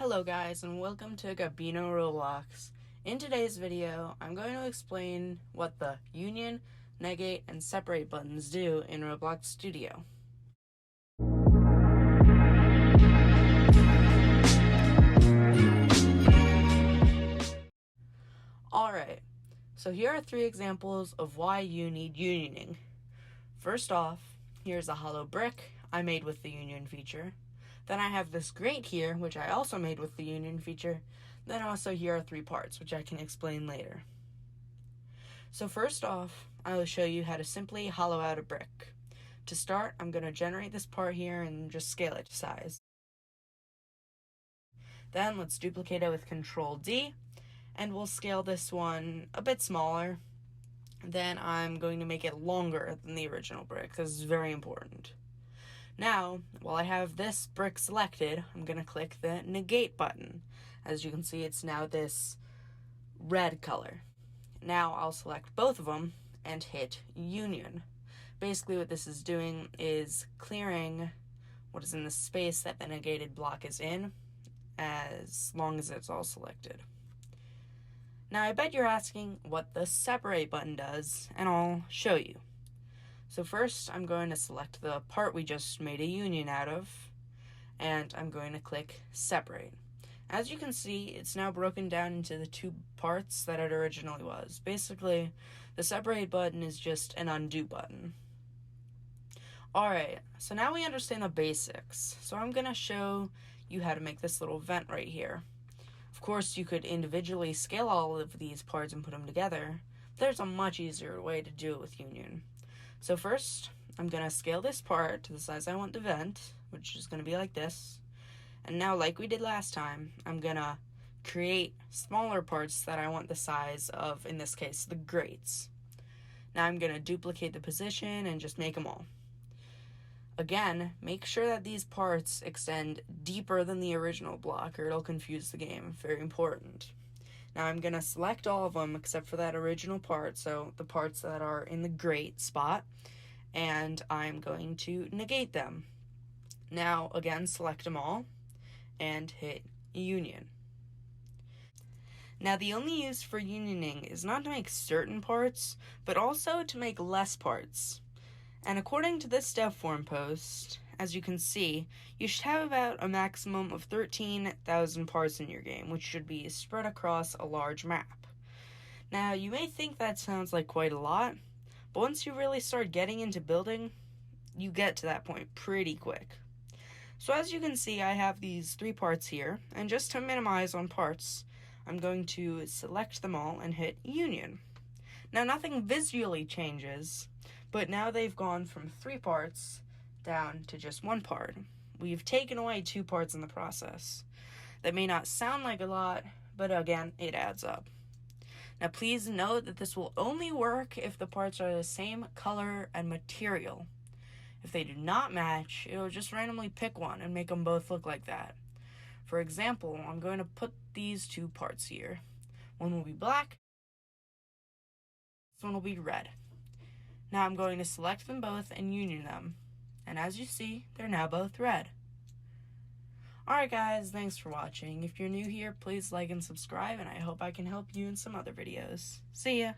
Hello guys, and welcome to Gabino Roblox. In today's video, I'm going to explain what the Union, Negate, and Separate buttons do in Roblox Studio. Alright, so here are 3 examples of why you need unioning. First off, here's a hollow brick I made with the union feature. Then I have this grate here, which I also made with the union feature. Then also here are 3 parts, which I can explain later. So first off, I will show you how to simply hollow out a brick. To start, I'm going to generate this part here and just scale it to size. Then let's duplicate it with Control D, and we'll scale this one a bit smaller. Then I'm going to make it longer than the original brick. This is very important. Now, while I have this brick selected, I'm going to click the Negate button. As you can see, it's now this red color. Now I'll select both of them and hit Union. Basically what this is doing is clearing what is in the space that the negated block is in, as long as it's all selected. Now I bet you're asking what the Separate button does, and I'll show you. So first, I'm going to select the part we just made a union out of, and I'm going to click Separate. As you can see, it's now broken down into the 2 parts that it originally was. Basically, the Separate button is just an undo button. Alright, so now we understand the basics. So I'm going to show you how to make this little vent right here. Of course, you could individually scale all of these parts and put them together. There's a much easier way to do it with union. So first, I'm going to scale this part to the size I want the vent, which is going to be like this. And now, like we did last time, I'm going to create smaller parts that I want the size of, in this case, the grates. Now I'm going to duplicate the position and just make them all. Again, make sure that these parts extend deeper than the original block or it'll confuse the game. Very important. Now I'm going to select all of them except for that original part, so the parts that are in the grate spot, and I'm going to negate them. Now, again, select them all and hit Union. Now, the only use for unioning is not to make certain parts, but also to make less parts. And according to this dev forum post, as you can see, you should have about a maximum of 13,000 parts in your game, which should be spread across a large map. Now, you may think that sounds like quite a lot, but once you really start getting into building, you get to that point pretty quick. So as you can see, I have these 3 parts here, and just to minimize on parts, I'm going to select them all and hit Union. Now, nothing visually changes, but now they've gone from 3 parts down to just 1 part. We've taken away 2 parts in the process. That may not sound like a lot, but again, it adds up. Now please note that this will only work if the parts are the same color and material. If they do not match, it'll just randomly pick one and make them both look like that. For example, I'm going to put these 2 parts here. One will be black, this one will be red. Now I'm going to select them both and union them. And as you see, they're now both red. Alright guys, thanks for watching. If you're new here, please like and subscribe, and I hope I can help you in some other videos. See ya!